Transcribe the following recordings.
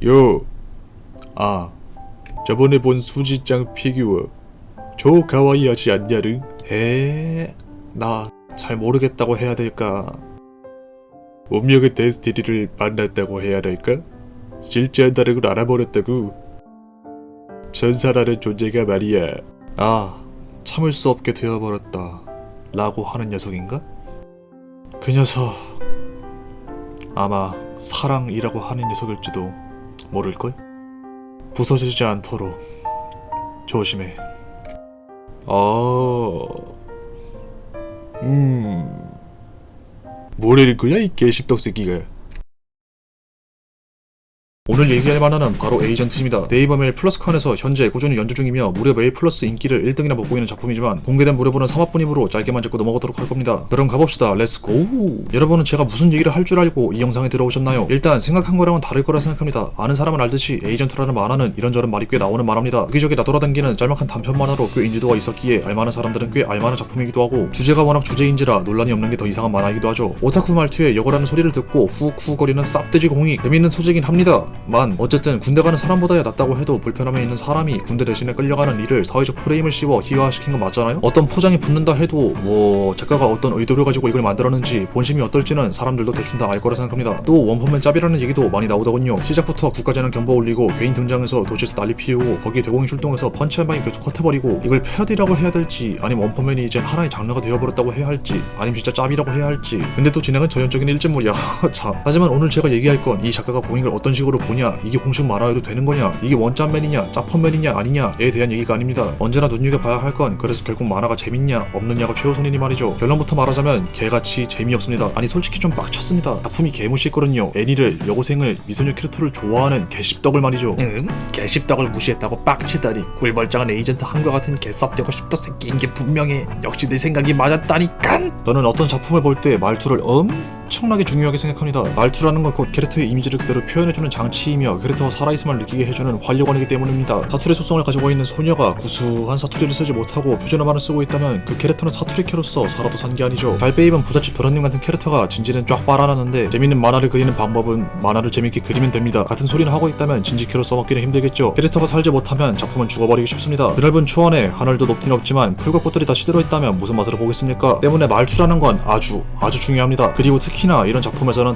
요. 아, 저번에 본 수지짱 피규어 저 가와이하지 않냐르? 나 잘 모르겠다고 해야 될까? 운명의 데스티니를 만났다고 해야 될까? 실제 한다는 걸 알아버렸다고. 천사라는 존재가 말이야. 아, 참을 수 없게 되어버렸다 라고 하는 녀석인가? 그 녀석 아마 사랑이라고 하는 녀석일지도 모를걸? 부서지지 않도록 조심해. 뭐라는 거야 이 개씹덕 새끼가. 오늘 얘기할 만화는 바로 에이전트입니다. 네이버 메일 플러스칸에서 현재 꾸준히 연주 중이며 무려 메일 플러스 인기를 1등이나 먹고 있는 작품이지만 공개된 무료본은 3화뿐이므로 짧게만 찍고 넘어가도록 할 겁니다. 그럼 가봅시다. 렛츠고! 여러분은 제가 무슨 얘기를 할 줄 알고 이 영상에 들어오셨나요? 일단 생각한 거랑은 다를 거라 생각합니다. 아는 사람은 알듯이 에이전트라는 만화는 이런저런 말이 꽤 나오는 만화입니다. 여기저기 나돌아다니는 짤막한 단편 만화로 꽤 인지도가 있었기에 알만한 사람들은 꽤 알만한 작품이기도 하고 주제가 워낙 주제인지라 논란이 없는 게 더 이상한 만화이기도 하죠. 오타쿠 말투에 여거라는 소리를 듣고 후후거리는 쌉돼지 공이 재밌는 소재긴 합니다. 어쨌든 군대 가는 사람보다야 낫다고 해도 불편함에 있는 사람이 군대 대신에 끌려가는 일을 사회적 프레임을 씌워 희화화시킨 건 맞잖아요? 어떤 포장이 붙는다 해도 작가가 어떤 의도를 가지고 이걸 만들었는지 본심이 어떨지는 사람들도 대충 다 알 거라 생각합니다. 또 원펀맨 짭이라는 얘기도 많이 나오더군요. 시작부터 국가재난 경보 올리고 개인 등장해서 도시에서 난리 피우고 거기에 대공이 출동해서 펀치 한 방에 계속 컷해버리고 이걸 패러디라고 해야 될지 아니면 원펀맨이 이젠 하나의 장르가 되어버렸다고 해야 할지 아니면 진짜 짭이라고 해야 할지 근데 또 진행은 전형적인 일진물이야. 참. 하지만 오늘 제가 얘기할 건 이 작가가 공익을 어떤 식으로 보냐 이게 공식 만화여도 되는 거냐 이게 원짠맨이냐 짜펀맨이냐 아니냐에 대한 얘기가 아닙니다. 언제나 눈여겨봐야 할 건 그래서 결국 만화가 재밌냐 없느냐가 최우선이니 말이죠. 결론부터 말하자면 개같이 재미없습니다. 아니 솔직히 좀 빡쳤습니다. 작품이 개무시했거든요. 애니를 여고생을 미소녀 캐릭터를 좋아하는 개씹덕을 말이죠. 개씹덕을 무시했다고 빡치다니. 꿀벌장은 에이전트 한과 같은 개쌉되고 씹덕 새끼인 게 분명해. 역시 내 생각이 맞았다니깐. 저는 어떤 작품을 볼 때 말투를 엄청나게 중요하게 생각합니다. 말투라는 건 곧 캐릭터의 이미지를 그대로 표현해주는 장치이며 캐릭터가 살아있음을 느끼게 해주는 활력원이기 때문입니다. 사투리 속성을 가지고 있는 소녀가 구수한 사투리를 쓰지 못하고 표준어만을 쓰고 있다면 그 캐릭터는 사투리캐로서 살아도 산 게 아니죠. 발베입은 부잣집 도련님 같은 캐릭터가 진지는 쫙 빨아놨는데 재밌는 만화를 그리는 방법은 만화를 재밌게 그리면 됩니다. 같은 소리를 하고 있다면 진지캐로 써먹기는 힘들겠죠. 캐릭터가 살지 못하면 작품은 죽어버리기 쉽습니다. 드넓은 초원에 하늘도 높긴 없지만 풀과 꽃들이 다 시들어있다면 무슨 맛으로 보겠습니까? 때문에 말투라는 건 아주 중요합니다. 그리고 특히나 이런 작품에서는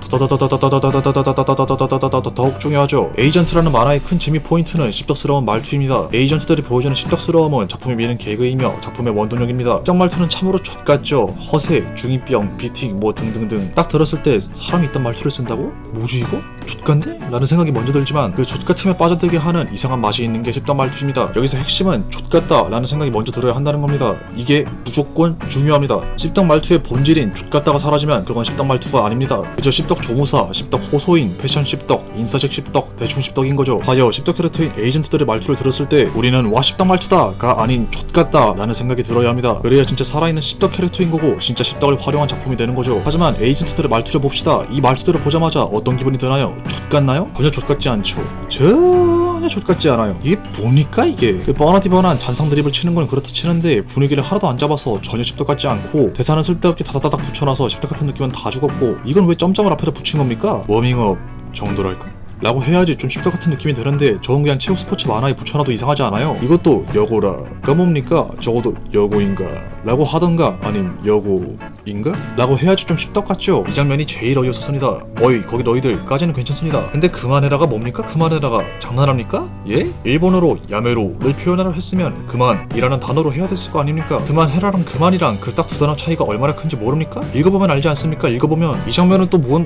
더욱 중요하죠. 에이전트라는 만화의 큰 재미 포인트는 씹덕스러운 말투입니다. 에이전트들이 보여주는 씹덕스러움은 작품이 미는 개그이며 작품의 원동력입니다. 씹덕 말투는 참으로 족같죠. 허세, 중2병, 비팅 뭐 등등등. 딱 들었을 때 사람이 이딴 말투를 쓴다고? 뭐지 이거? 족같네? 라는 생각이 먼저 들지만 그 족같음에 빠져들게 하는 이상한 맛이 있는 게 씹덕 말투입니다. 여기서 핵심은 족같다 라는 생각이 먼저 들어야 한다는 겁니다. 이게 무조건 중요합니다. 씹덕 말투의 본질인 족같다가 사라지면 그건 씹덕 말투가 아닙니다. 그저 씹덕 조무사, 씹덕 호소인, 패션 씹덕, 인사식 씹덕, 대충 씹덕인 거죠. 하여 씹덕 캐릭터인 에이전트들의 말투를 들었을 때 우리는 와 씹덕 말투다가 아닌 족같다 라는 생각이 들어야 합니다. 그래야 진짜 살아있는 씹덕 캐릭터인 거고 진짜 씹덕을 활용한 작품이 되는 거죠. 하지만 에이전트들의 말투를 봅시다. 이 말투들을 보자마자 어떤 기분이 드나요? 족같나요? 전혀 족같지 않죠. 전혀 족같지 않아요. 이게 뭡니까 이게? 뻔하디뻔한 잔상 드립을 치는 건 그렇다 치는데 분위기를 하나도 안 잡아서 전혀 씹덕 같지 않고 대사는 쓸데없게 다다다닥 붙여놔서 씹덕 같은 느낌은 다 죽었고 이건 왜 점점을 앞에다 붙인 겁니까? 워밍업 정도랄까? 라고 해야지 좀 씹덕 같은 느낌이 드는데 저건 그냥 체육 스포츠 만화에 붙여놔도 이상하지 않아요? 이것도 여고라가 뭡니까? 적어도 여고인가? 라고 하던가 아님 여고인가? 라고 해야지 좀 씹덕 같죠? 이 장면이 제일 어이없었습니다. 어이 거기 너희들까지는 괜찮습니다. 근데 그만해라가 뭡니까? 그만해라가 장난합니까? 예? 일본어로 야메로를 표현하려 했으면 그만이라는 단어로 해야 됐을 거 아닙니까? 그만해라랑 그만이랑 그 딱 두 단어 차이가 얼마나 큰지 모릅니까? 읽어보면 알지 않습니까? 읽어보면 이 장면은 또 뭔...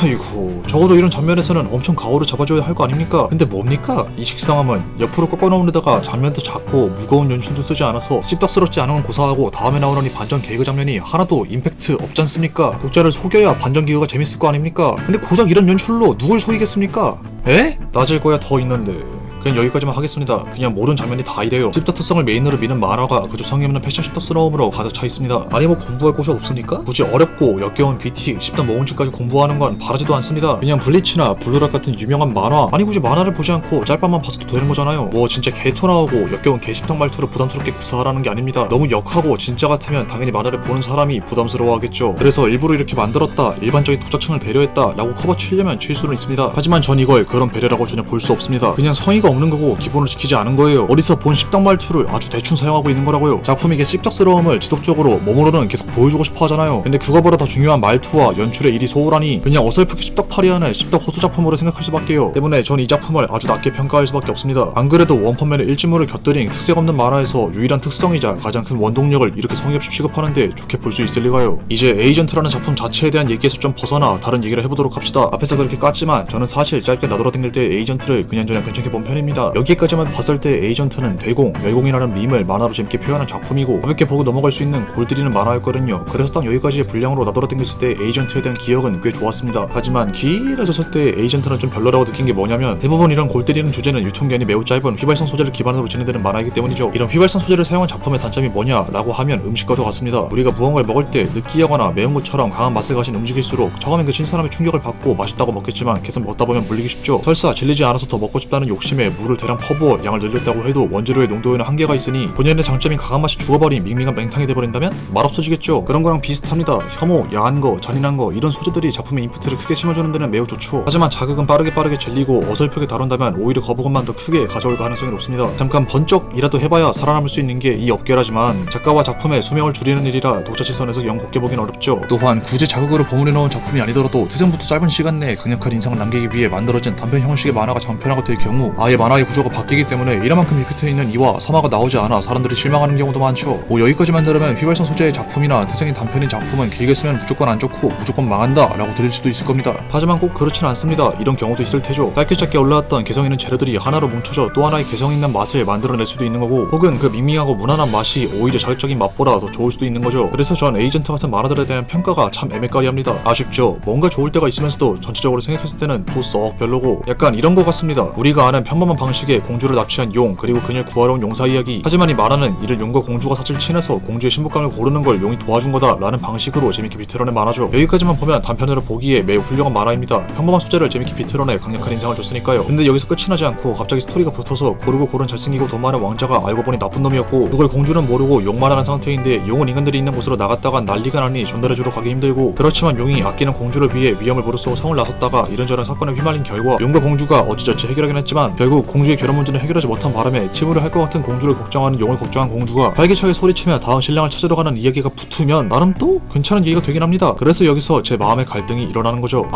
아이고 적어도 이런 장면에서는 엄청 가오를 잡아줘야 할 거 아닙니까? 근데 뭡니까? 이 식상함은 옆으로 꺾어놓으려다가 장면도 작고 무거운 연출도 쓰지 않아서 씹덕스럽지 않은 건 고사하고 다음에 나오는 이 반전 개그 장면이 하나도 임팩트 없잖습니까? 독자를 속여야 반전 개그가 재밌을 거 아닙니까? 근데 고작 이런 연출로 누굴 속이겠습니까? 에? 따질 거야 더 있는데 그냥 여기까지만 하겠습니다. 그냥 모든 장면이 다 이래요. 씹더 특성을 메인으로 미는 만화가 그저 성의 없는 패션 씹더스러움으로 가득 차 있습니다. 아니 뭐 공부할 곳이 없습니까? 굳이 어렵고 역겨운 BT, 씹더 모음집까지 공부하는 건 바라지도 않습니다. 그냥 블리치나 블루락 같은 유명한 만화, 아니 굳이 만화를 보지 않고 짤방만 봐서도 되는 거잖아요. 뭐 진짜 개토 나오고 역겨운 개씹덕 말투를 부담스럽게 구사하라는 게 아닙니다. 너무 역하고 진짜 같으면 당연히 만화를 보는 사람이 부담스러워하겠죠. 그래서 일부러 이렇게 만들었다, 일반적인 독자층을 배려했다 라고 커버 치려면 칠 수는 있습니다. 하지만 전 이걸 그런 배려라고 전혀 볼 수 없습니다. 그냥 성의가 없는 거고 기본을 지키지 않은 거예요. 어디서 본 씹덕 말투를 아주 대충 사용하고 있는 거라고요. 작품이 이게 씹덕스러움을 지속적으로 몸으로는 계속 보여주고 싶어 하잖아요. 근데 그거보다 더 중요한 말투와 연출의 일이 소홀하니 그냥 어설프게 씹덕파리하는 씹덕 호수 작품으로 생각할 수밖에요. 때문에 전 이 작품을 아주 낮게 평가할 수밖에 없습니다. 안 그래도 원펀맨의 일지물을 곁들인 특색 없는 만화에서 유일한 특성이자 가장 큰 원동력을 이렇게 성의 없이 취급하는데 좋게 볼 수 있을 리가요. 이제 에이전트라는 작품 자체에 대한 얘기에서 좀 벗어나 다른 얘기를 해보도록 합시다. 앞에서 그렇게 깠지만 저는 사실 짧게 나돌아다닐 때 에이전트를 그냥저냥 괜찮게 본 편입니다. 여기까지만 봤을 때 에이전트는 대공, 열공이라는 밈을 만화로 재밌게 표현한 작품이고 가볍게 보고 넘어갈 수 있는 골들이는 만화였거든요. 그래서 딱 여기까지의 분량으로 나돌아다녔을 때 에이전트에 대한 기억은 꽤 좋았습니다. 하지만 길어졌을 때 에이전트는 좀 별로라고 느낀 게 뭐냐면 대부분 이런 골때리는 주제는 유통기한이 매우 짧은 휘발성 소재를 기반으로 진행되는 만화이기 때문이죠. 이런 휘발성 소재를 사용한 작품의 단점이 뭐냐라고 하면 음식과도 같습니다. 우리가 무언가를 먹을 때 느끼하거나 매운 것처럼 강한 맛을 가진 음식일수록 처음엔 그 신선함의 충격을 받고 맛있다고 먹겠지만 계속 먹다 보면 물리기 쉽죠. 설사 질리지 않아서 더 먹고 싶다는 욕심에 물을 대량 퍼부어 양을 늘렸다고 해도 원재료의 농도에는 한계가 있으니 본연의 장점인 강한 맛이 죽어버린 밍밍한 맹탕이 돼버린다면 맛없어지겠죠. 그런 거랑 비슷합니다. 혐오, 야한 거, 잔인한 거 이런 소재들이 작품의 임팩트를 크게 심어주는 데는 매우 좋죠. 하지만 자극은 빠르게 질리고 어설프게 다룬다면 오히려 거부감만 더 크게 가져올 가능성이 높습니다. 잠깐 번쩍이라도 해봐야 살아남을 수 있는 게 이 업계라지만 작가와 작품의 수명을 줄이는 일이라 독자 시선에서 영 곱게 보긴 어렵죠. 또한 굳이 자극으로 버무려 놓은 작품이 아니더라도 태생부터 짧은 시간 내에 강력한 인상을 남기기 위해 만들어진 단편 형식의 만화가 장편화가 될 경우 아예 만화의 구조가 바뀌기 때문에 이만큼 임팩트 있는 2화, 3화가 나오지 않아 사람들이 실망하는 경우도 많죠. 뭐 여기까지만 들으면 휘발성 소재의 작품이나 태생인 단편인 작품은 길게 쓰면 무조건 안 좋고 무조건 망한다 라고 들릴 수도 있을 겁니다. 하지만 꼭 그렇진 않습니다. 이런 경우도 있을 테죠. 짧게 올라왔던 개성 있는 재료들이 하나로 뭉쳐져 또 하나의 개성 있는 맛을 만들어낼 수도 있는 거고 혹은 그 밍밍하고 무난한 맛이 오히려 자극적인 맛보다 더 좋을 수도 있는 거죠. 그래서 전 에이전트 같은 만화들에 대한 평가가 참 애매까리합니다. 아쉽죠. 뭔가 좋을 때가 있으면서도 전체적으로 생각했을 때는 또 썩 별로고 약간 이런 거 같습니다. 우리가 아는 평범한 방식의 공주를 납치한 용 그리고 그녀를 구하러 온 용사 이야기. 하지만 이 만화는 이를 용과 공주가 사실 친해서 공주의 신부감을 고르는 걸 용이 도와준 거다 라는 방식으로 재밌게 비틀어낸 만화죠. 여기까지만 보면 단편으로 보기에 매우 훌륭한 만화입니다. 평범한 소재를 재밌게 비틀어내 강력한 인상을 줬으니까요. 근데 여기서 끝이 나지 않고 갑자기 스토리가 붙어서 고르고 고른 잘생기고 돈 많은 왕자가 알고 보니 나쁜 놈이었고 그걸 공주는 모르고 용만 하는 상태인데 용은 인간들이 있는 곳으로 나갔다가 난리가 나니 전달해주러 가기 힘들고 그렇지만 용이 아끼는 공주를 위해 위험을 무릅쓰고 성을 나섰다가 이런저런 사건에 휘말린 결과 용과 공주가 어찌저찌 해결하긴 했지만 결국 공주의 결혼 문제는 해결하지 못한 바람에 치부를 할 것 같은 공주를 걱정하는 용을 걱정한 공주가 활기차게 소리치며 다음 신랑을 찾으러 가는 이야기가 붙으면 나름 또 괜찮은 얘기가 되긴 합니다. 그래서 여기서 제 마음의 갈등이 일어나는 거죠.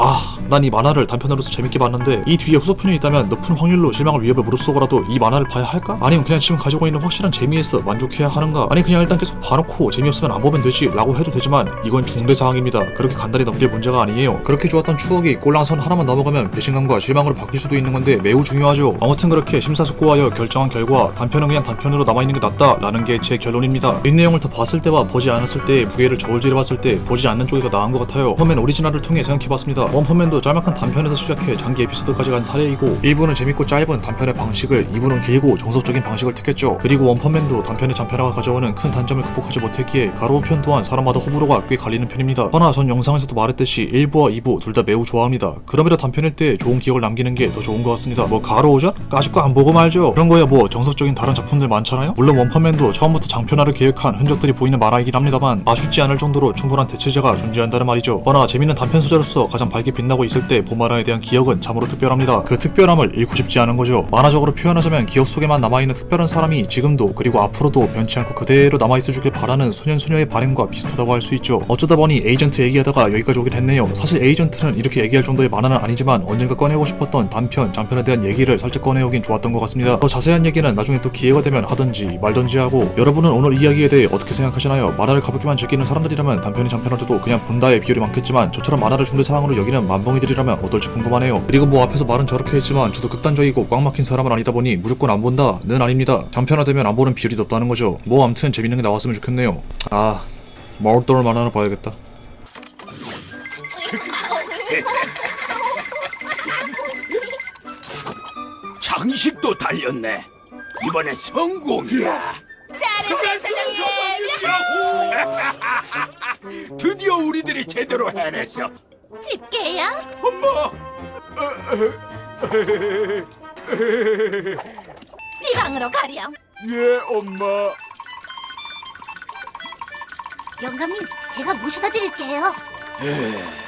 난 이 만화를 단편으로서 재밌게 봤는데 이 뒤에 후속편이 있다면 높은 확률로 실망을 위협을 무릅쓰고라도 이 만화를 봐야 할까? 아니면 그냥 지금 가지고 있는 확실한 재미에서 만족해야 하는가? 아니 그냥 일단 계속 봐놓고 재미없으면 안 보면 되지 라고 해도 되지만 이건 중대사항입니다. 그렇게 간단히 넘길 문제가 아니에요. 그렇게 좋았던 추억이 꼴랑선 하나만 넘어가면 배신감과 실망으로 바뀔 수도 있는 건데 매우 중요하죠. 아무튼 그렇게 심사숙고하여 결정한 결과 단편은 그냥 단편으로 남아있는 게 낫다 라는 게 제 결론입니다. 윗내용을 더 봤을 때와 보지 않았을 때의 무게를 저울질해봤을 때 보지 않는 쪽이 더 나은 것 같아요. 원펀맨 오리지널을 통해 생각해봤습니다. 원펀맨도 짤막한 단편에서 시작해 장기 에피소드까지 간 사례이고 1부는 재밌고 짧은 단편의 방식을 2부는 길고 정석적인 방식을 택했죠. 그리고 원펀맨도 단편의 장편화가 가져오는 큰 단점을 극복하지 못했기에 가로운 편 또한 사람마다 호불호가 꽤 갈리는 편입니다. 허나 전 영상에서도 말했듯이 1부와 2부 둘 다 매우 좋아합니다. 그럼에도 단편일 때 좋은 기억을 남기는 게 더 좋은 것 같습니다. 뭐 가로오전? 까짓거 안 보고 말죠. 그런 거야 뭐 정석적인 다른 작품들 많잖아요. 물론 원펀맨도 처음부터 장편화를 계획한 흔적들이 보이는 만화이긴 합니다만 아쉽지 않을 정도로 충분한 대체제가 존재한다는 말이죠. 허나 재밌는 단편 소재로서 가장 밝게 빛나고 있을 때 본 만화에 대한 기억은 참으로 특별합니다. 그 특별함을 잃고 싶지 않은 거죠. 만화적으로 표현하자면 기억 속에만 남아있는 특별한 사람이 지금도 그리고 앞으로도 변치 않고 그대로 남아있어 주길 바라는 소년소녀의 바램과 비슷하다고 할 수 있죠. 어쩌다 보니 에이전트 얘기하다가 여기까지 오긴 했네요. 사실 에이전트는 이렇게 얘기할 정도의 만화는 아니지만 언젠가 꺼내고 싶었던 단편, 장편에 대한 얘기를 살짝 꺼내오긴 좋았던 것 같습니다. 더 자세한 얘기는 나중에 또 기회가 되면 하든지 말든지 하고 여러분은 오늘 이야기에 대해 어떻게 생각하시나요? 만화를 가볍게만 즐기는 사람들이라면 단편이 장편화돼도 그냥 본다의 비율이 많겠지만 저처럼 만화를 중대사항으로 여기는 만봉이들이라면 어떨지 궁금하네요. 그리고 뭐 앞에서 말은 저렇게 했지만 저도 극단적이고 꽉 막힌 사람은 아니다 보니 무조건 안 본다는 아닙니다. 장편화되면 안 보는 비율이 높다는 거죠. 뭐 아무튼 재밌는 게 나왔으면 좋겠네요. 마을돌만 하나 봐야겠다. 양식도 달렸네. 이번엔 성공이야. 잘했어요, 사장님. 드디어 우리들이 제대로 해냈어. 집게야? 엄마. 네 방으로 가렴. 예, 엄마. 영감님, 제가 모셔다 드릴게요. 에,